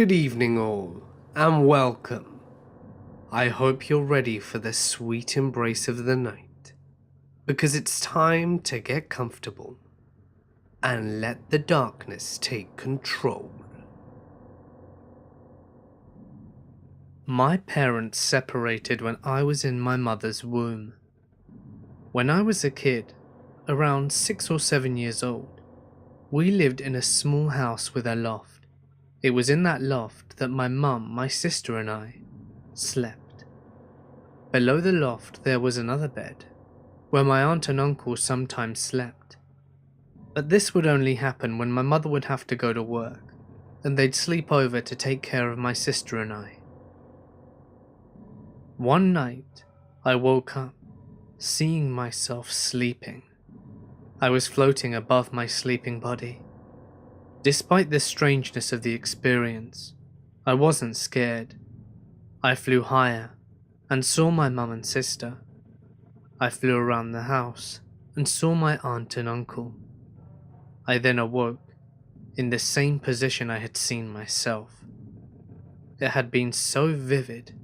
Good evening, all, and welcome. I hope you're ready for the sweet embrace of the night, because it's time to get comfortable and let the darkness take control. My parents separated when I was in my mother's womb. When I was a kid, around 6 or 7 years old, we lived in a small house with a loft. It was in that loft that my mum, my sister and I slept. Below the loft there was another bed, where my aunt and uncle sometimes slept. But this would only happen when my mother would have to go to work, and they'd sleep over to take care of my sister and I. One night, I woke up, seeing myself sleeping. I was floating above my sleeping body. Despite the strangeness of the experience, I wasn't scared. I flew higher and saw my mum and sister. I flew around the house and saw my aunt and uncle. I then awoke in the same position I had seen myself. It had been so vivid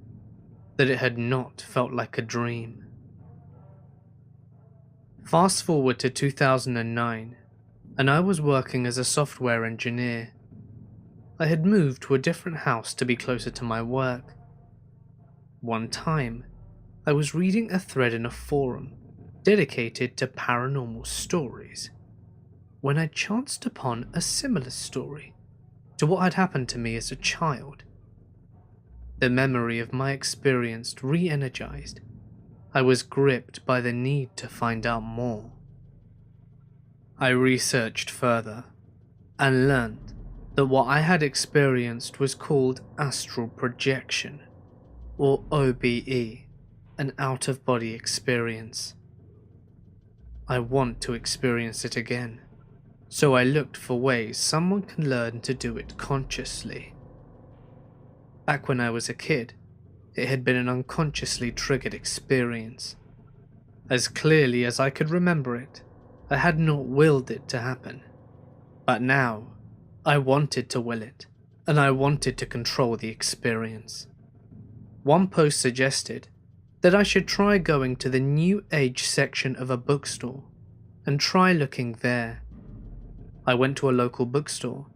that it had not felt like a dream. Fast forward to 2009, and I was working as a software engineer. I had moved to a different house to be closer to my work. One time, I was reading a thread in a forum dedicated to paranormal stories, when I chanced upon a similar story to what had happened to me as a child. The memory of my experience re-energized. I was gripped by the need to find out more. I researched further and learned that what I had experienced was called astral projection, or OBE, an out-of-body experience. I want to experience it again, so I looked for ways someone can learn to do it consciously. Back when I was a kid, it had been an unconsciously triggered experience. As clearly as I could remember it, I had not willed it to happen. But now, I wanted to will it, and I wanted to control the experience. One post suggested that I should try going to the New Age section of a bookstore and try looking there. I went to a local bookstore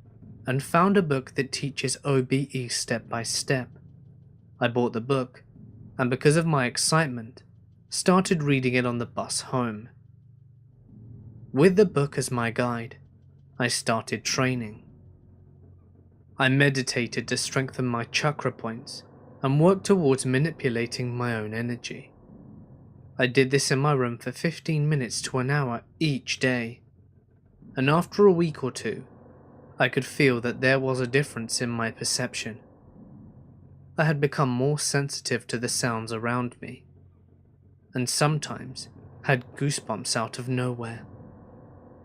and found a book that teaches OBE step by step. I bought the book, and because of my excitement, started reading it on the bus home. With the book as my guide, I started training. I meditated to strengthen my chakra points and worked towards manipulating my own energy. I did this in my room for 15 minutes to an hour each day, and after a week or two, I could feel that there was a difference in my perception. I had become more sensitive to the sounds around me, and sometimes had goosebumps out of nowhere,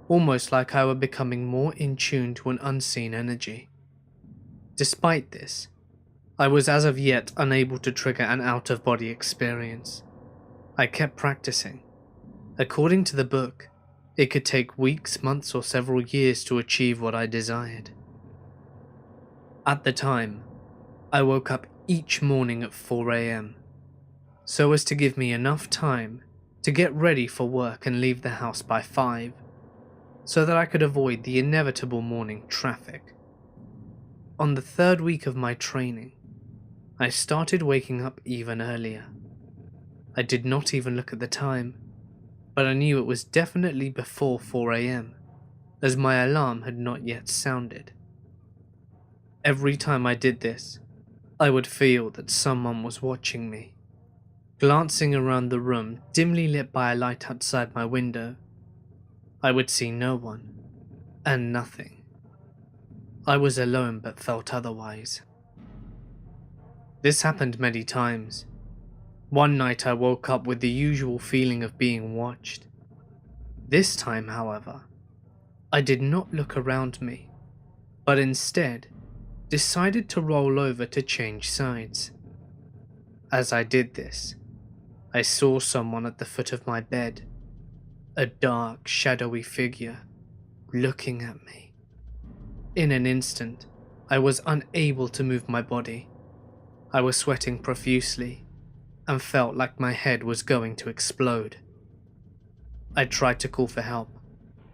almost like I were becoming more in tune to an unseen energy. Despite this, I was as of yet unable to trigger an out-of-body experience. I kept practicing. According to the book, it could take weeks, months, or several years to achieve what I desired. At the time, I woke up each morning at 4 AM, so as to give me enough time to get ready for work and leave the house by 5, so that I could avoid the inevitable morning traffic. On the 3rd week of my training, I started waking up even earlier. I did not even look at the time, but I knew it was definitely before 4 AM, as my alarm had not yet sounded. Every time I did this, I would feel that someone was watching me. Glancing around the room dimly lit by a light outside my window, I would see no one, and nothing. I was alone but felt otherwise. This happened many times. One night I woke up with the usual feeling of being watched. This time, however, I did not look around me, but instead decided to roll over to change sides. As I did this, I saw someone at the foot of my bed, a dark, shadowy figure, looking at me. In an instant, I was unable to move my body. I was sweating profusely and felt like my head was going to explode. I tried to call for help,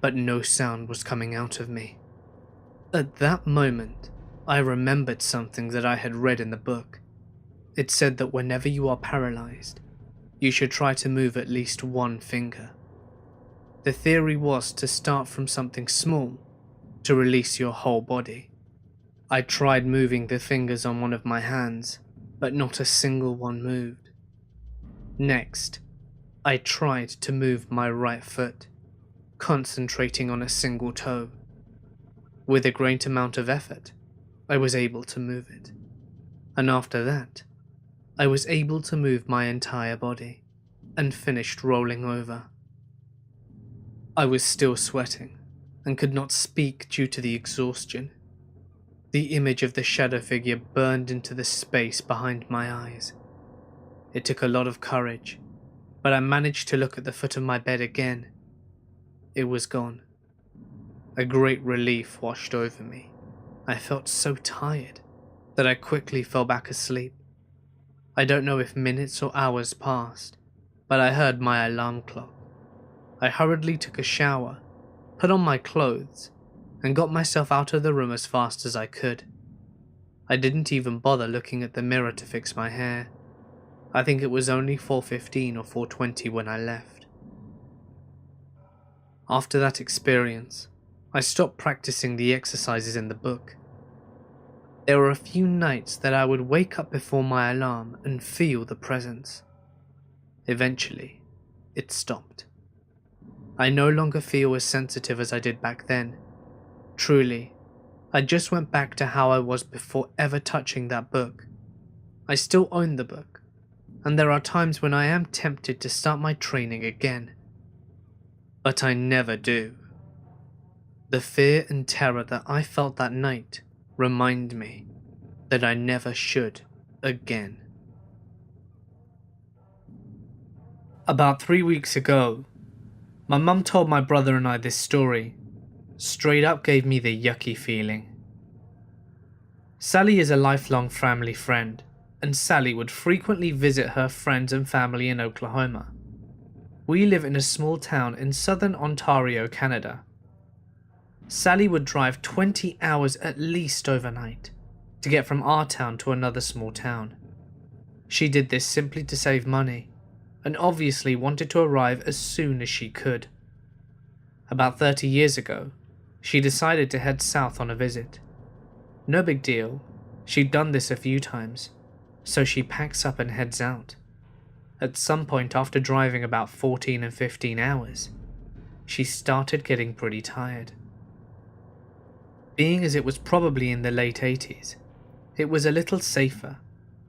but no sound was coming out of me. At that moment, I remembered something that I had read in the book. It said that whenever you are paralyzed, you should try to move at least one finger. The theory was to start from something small to release your whole body. I tried moving the fingers on one of my hands, but not a single one moved. Next, I tried to move my right foot, concentrating on a single toe. With a great amount of effort, I was able to move it. And after that, I was able to move my entire body and finished rolling over. I was still sweating and could not speak due to the exhaustion. The image of the shadow figure burned into the space behind my eyes. It took a lot of courage, but I managed to look at the foot of my bed again. It was gone. A great relief washed over me. I felt so tired that I quickly fell back asleep. I don't know if minutes or hours passed, but I heard my alarm clock. I hurriedly took a shower, put on my clothes, and got myself out of the room as fast as I could. I didn't even bother looking at the mirror to fix my hair. I think it was only 4:15 or 4:20 when I left. After that experience, I stopped practicing the exercises in the book. There were a few nights that I would wake up before my alarm and feel the presence. Eventually, it stopped. I no longer feel as sensitive as I did back then. Truly, I just went back to how I was before ever touching that book. I still own the book, and there are times when I am tempted to start my training again. But I never do. The fear and terror that I felt that night remind me that I never should again. About 3 weeks ago, my mum told my brother and I this story. Straight up gave me the yucky feeling. Sally is a lifelong family friend, and Sally would frequently visit her friends and family in Oklahoma. We live in a small town in southern Ontario, Canada. Sally would drive 20 hours at least overnight to get from our town to another small town. She did this simply to save money, and obviously wanted to arrive as soon as she could. About 30 years ago, she decided to head south on a visit. No big deal, she'd done this a few times, so she packs up and heads out. At some point after driving about 14 and 15 hours, she started getting pretty tired. Being as it was probably in the late 80s, it was a little safer,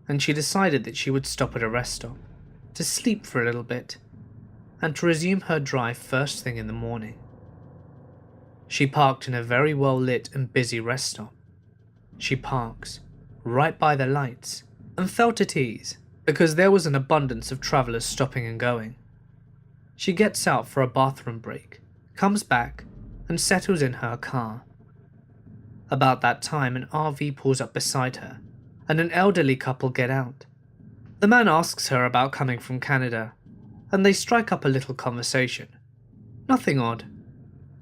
and she decided that she would stop at a rest stop, to sleep for a little bit, and to resume her drive first thing in the morning. She parked in a very well lit and busy rest stop. She parks right by the lights and felt at ease because there was an abundance of travellers stopping and going. She gets out for a bathroom break, comes back, and settles in her car. About that time, an RV pulls up beside her, and an elderly couple get out. The man asks her about coming from Canada, and they strike up a little conversation. Nothing odd.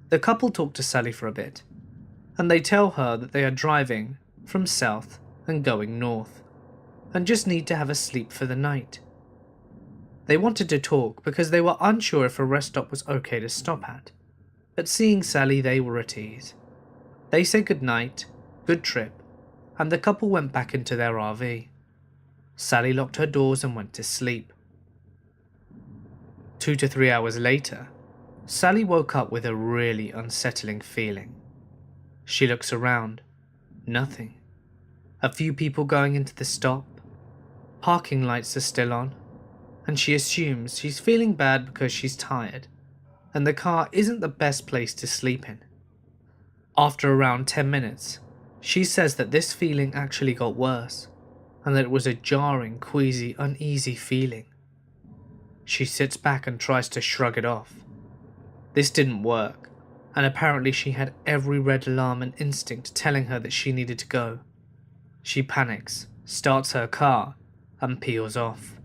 The couple talk to Sally for a bit, and they tell her that they are driving from south and going north, and just need to have a sleep for the night. They wanted to talk because they were unsure if a rest stop was okay to stop at, but seeing Sally they were at ease. They said good night, good trip, and the couple went back into their RV. Sally locked her doors and went to sleep. 2 to 3 hours later, Sally woke up with a really unsettling feeling. She looks around. Nothing. A few people going into the stop. Parking lights are still on, and she assumes she's feeling bad because she's tired, and the car isn't the best place to sleep in. After around 10 minutes, she says that this feeling actually got worse, and that it was a jarring, queasy, uneasy feeling. She sits back and tries to shrug it off. This didn't work, and apparently she had every red alarm and instinct telling her that she needed to go. She panics, starts her car, and peels off.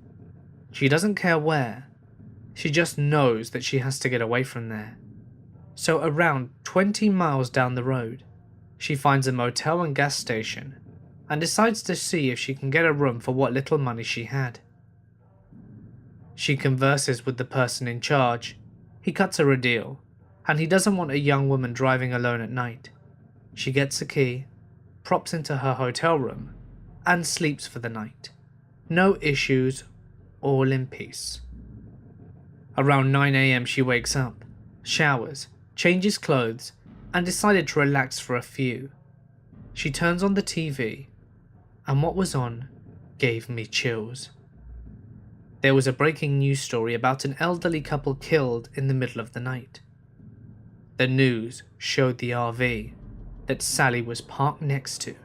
She doesn't care where, she just knows that she has to get away from there. So around 20 miles down the road, she finds a motel and gas station and decides to see if she can get a room for what little money she had. She converses with the person in charge. He cuts her a deal, and he doesn't want a young woman driving alone at night. She gets a key, props into her hotel room, and sleeps for the night. No issues, all in peace. Around 9 AM she wakes up, showers, changes clothes, and decided to relax for a few. She turns on the TV, and what was on gave me chills. There was a breaking news story about an elderly couple killed in the middle of the night. The news showed the RV that Sally was parked next to,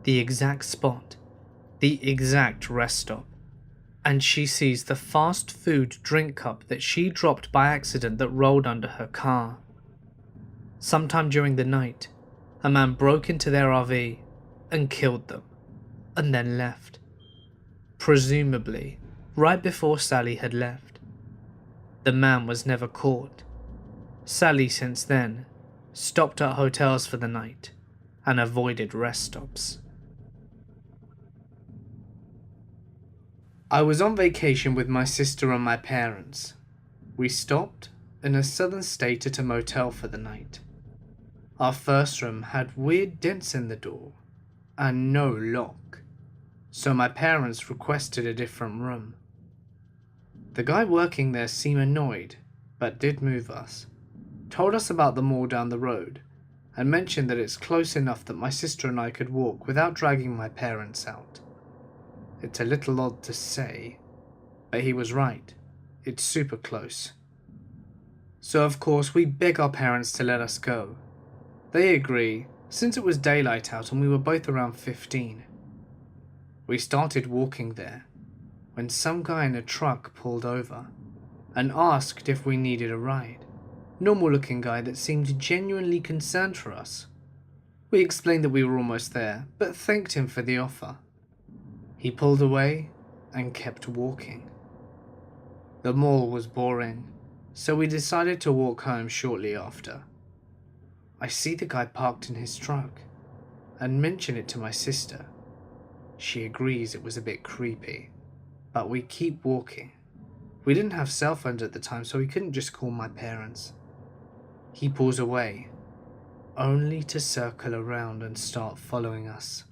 the exact spot, the exact rest stop, and she sees the fast food drink cup that she dropped by accident that rolled under her car. Sometime during the night, a man broke into their RV and killed them, and then left. Presumably, right before Sally had left. The man was never caught. Sally since then stopped at hotels for the night and avoided rest stops. I was on vacation with my sister and my parents. We stopped in a southern state at a motel for the night. Our first room had weird dents in the door and no lock, so my parents requested a different room. The guy working there seemed annoyed, but did move us, told us about the mall down the road, and mentioned that it's close enough that my sister and I could walk without dragging my parents out. It's a little odd to say, but he was right. It's super close. So of course we beg our parents to let us go. They agree, since it was daylight out and we were both around 15. We started walking there, when some guy in a truck pulled over and asked if we needed a ride. Normal looking guy that seemed genuinely concerned for us. We explained that we were almost there, but thanked him for the offer. He pulled away and kept walking. The mall was boring, so we decided to walk home shortly after. I see the guy parked in his truck and mention it to my sister. She agrees it was a bit creepy, but we keep walking. We didn't have cell phones at the time, so we couldn't just call my parents. He pulls away, only to circle around and start following us.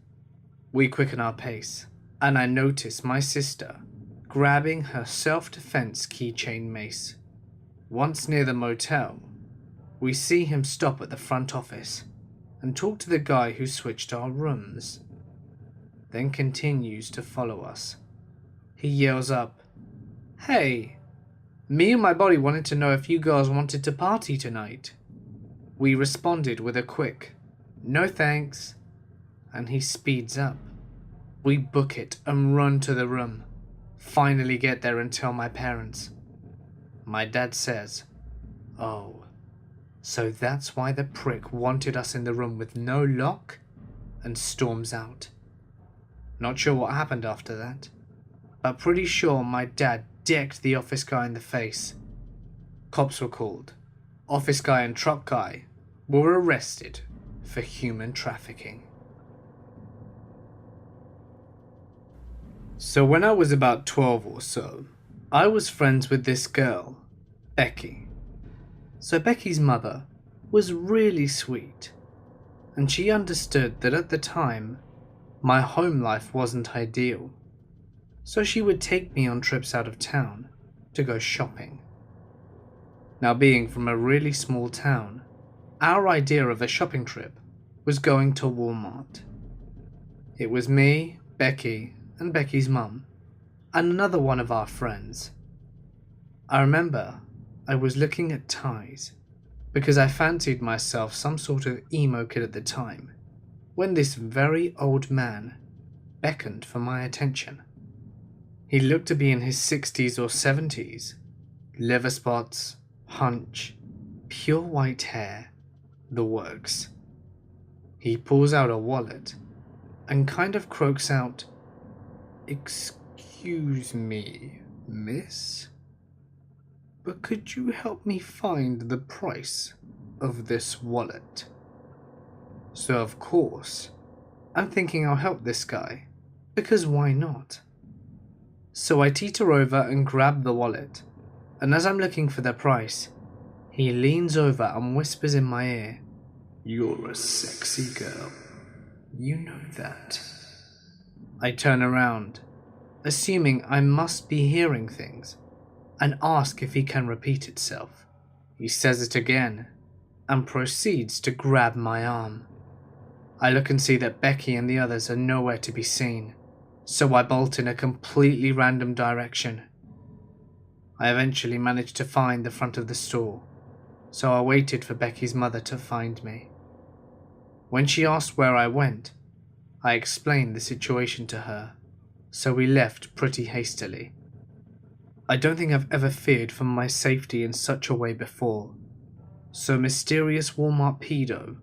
We quicken our pace, and I notice my sister grabbing her self-defense keychain mace. Once near the motel, we see him stop at the front office and talk to the guy who switched our rooms, then continues to follow us. He yells up, "Hey, me and my buddy wanted to know if you girls wanted to party tonight." We responded with a quick, "No thanks," and he speeds up. We book it and run to the room, finally get there and tell my parents. My dad says, "Oh, so that's why the prick wanted us in the room with no lock?" and storms out. Not sure what happened after that, but pretty sure my dad decked the office guy in the face. Cops were called. Office guy and truck guy were arrested for human trafficking. So when I was about 12 or so, I was friends with this girl, Becky. So Becky's mother was really sweet, and she understood that at the time, my home life wasn't ideal. So she would take me on trips out of town to go shopping. Now, being from a really small town, our idea of a shopping trip was going to Walmart. It was me, Becky, and Becky's mum, and another one of our friends. I remember I was looking at ties because I fancied myself some sort of emo kid at the time, when this very old man beckoned for my attention. He looked to be in his 60s or 70s, liver spots, hunch, pure white hair, the works. He pulls out a wallet and kind of croaks out, "Excuse me, miss, but could you help me find the price of this wallet?" So of course, I'm thinking I'll help this guy, because why not? So I teeter over and grab the wallet, and as I'm looking for the price, he leans over and whispers in my ear, "You're a sexy girl. You know that." I turn around, assuming I must be hearing things, and ask if he can repeat itself. He says it again, and proceeds to grab my arm. I look and see that Becky and the others are nowhere to be seen, so I bolt in a completely random direction. I eventually managed to find the front of the store, so I waited for Becky's mother to find me. When she asked where I went, I explained the situation to her, so we left pretty hastily. I don't think I've ever feared for my safety in such a way before, so mysterious Walmart pedo,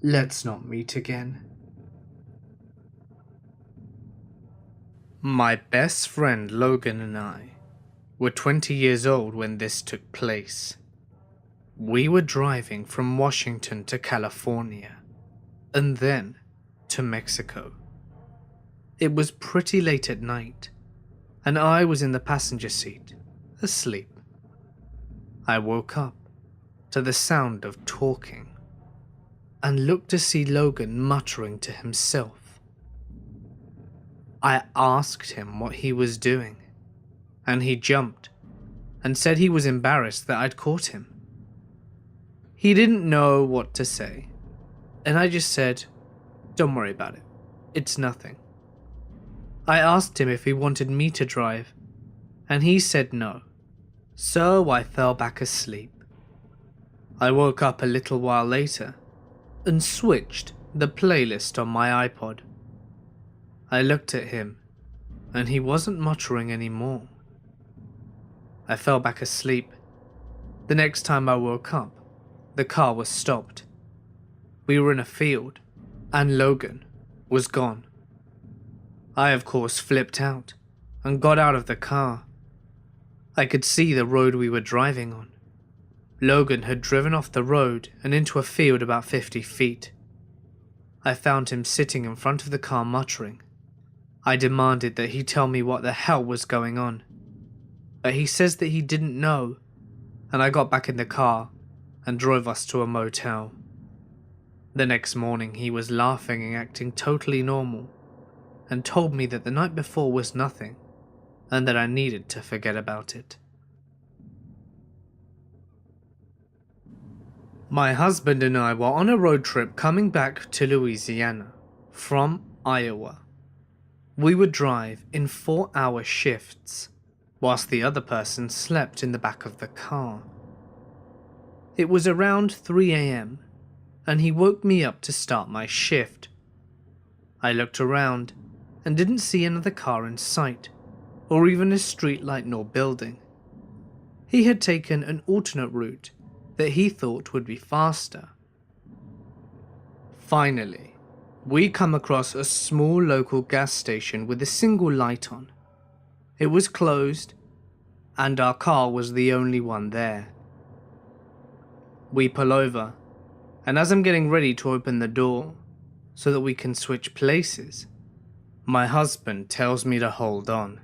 let's not meet again. My best friend Logan and I were 20 years old when this took place. We were driving from Washington to California, and then to Mexico. It was pretty late at night, and I was in the passenger seat, asleep. I woke up to the sound of talking, and looked to see Logan muttering to himself. I asked him what he was doing, and he jumped and said he was embarrassed that I'd caught him. He didn't know what to say, and I just said, "Don't worry about it, it's nothing." I asked him if he wanted me to drive, and he said no, so I fell back asleep. I woke up a little while later and switched the playlist on my iPod. I looked at him, and he wasn't muttering anymore. I fell back asleep. The next time I woke up, the car was stopped. We were in a field, and Logan was gone. I, of course, flipped out and got out of the car. I could see the road we were driving on. Logan had driven off the road and into a field about 50 feet. I found him sitting in front of the car muttering. I demanded that he tell me what the hell was going on, but he says that he didn't know, and I got back in the car and drove us to a motel. The next morning he was laughing and acting totally normal, and told me that the night before was nothing, and that I needed to forget about it. My husband and I were on a road trip coming back to Louisiana from Iowa. We would drive in 4-hour shifts, whilst the other person slept in the back of the car. It was around 3 a.m, and he woke me up to start my shift. I looked around and didn't see another car in sight, or even a street light nor building. He had taken an alternate route that he thought would be faster. Finally, we come across a small local gas station with a single light on. It was closed, and our car was the only one there. We pull over, and as I'm getting ready to open the door so that we can switch places, my husband tells me to hold on.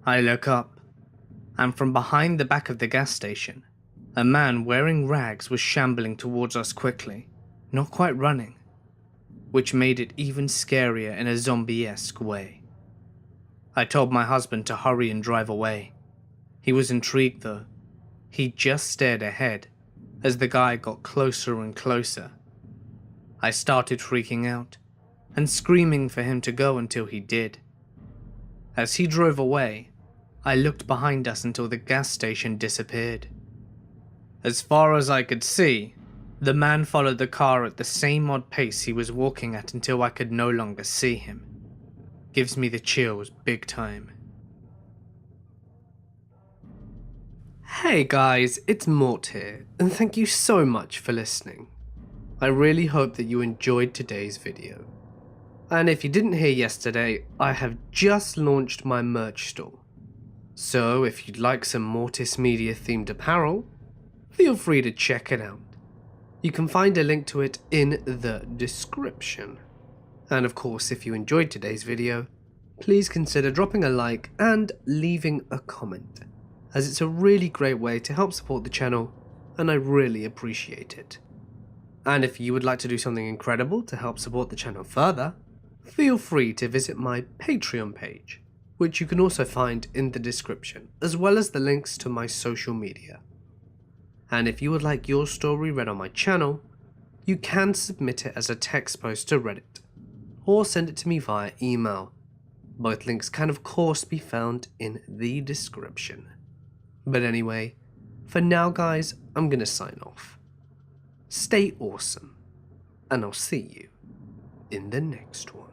I look up, and from behind the back of the gas station, a man wearing rags was shambling towards us quickly, not quite running, which made it even scarier in a zombie-esque way. I told my husband to hurry and drive away. He was intrigued though. He just stared ahead as the guy got closer and closer. I started freaking out and screaming for him to go until he did. As he drove away, I looked behind us until the gas station disappeared. As far as I could see, the man followed the car at the same odd pace he was walking at until I could no longer see him. Gives me the chills big time. Hey guys, it's Mort here, and thank you so much for listening. I really hope that you enjoyed today's video. And if you didn't hear yesterday, I have just launched my merch store. So if you'd like some Mortis Media themed apparel, feel free to check it out. You can find a link to it in the description. And of course, if you enjoyed today's video, please consider dropping a like and leaving a comment, as it's a really great way to help support the channel, and I really appreciate it. And if you would like to do something incredible to help support the channel further, feel free to visit my Patreon page, which you can also find in the description, as well as the links to my social media. And if you would like your story read on my channel, you can submit it as a text post to Reddit, or send it to me via email. Both links can of course be found in the description. But anyway, for now guys, I'm gonna sign off. Stay awesome, and I'll see you in the next one.